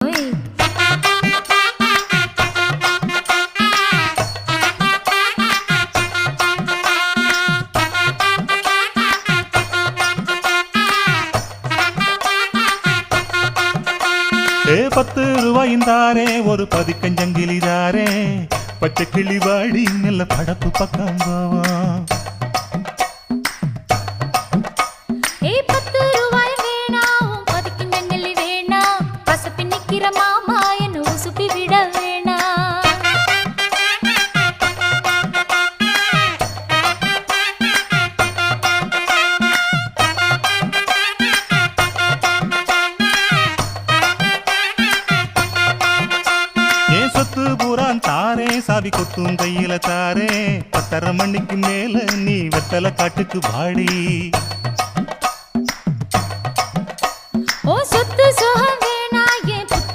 ₹10 தாரே ஒரு பதிக்கஞ்சங்கிலி தாரே பச்சை கிளி வாடி நல்ல படப்பு பக்கம் போவோம். ₹10 வேணாம் பதிக்கஞ்சங்கிலி வேணாம் பசப்பி நிக்கிற மாமா என்ன உசுப்பி விட வேணாம். சொத்து பூரான் தாரே சாவி கொத்தும் கையில தாரே 10:30 மணிக்கு மேல நீ வெத்தலை காட்டுக்கு பாடி.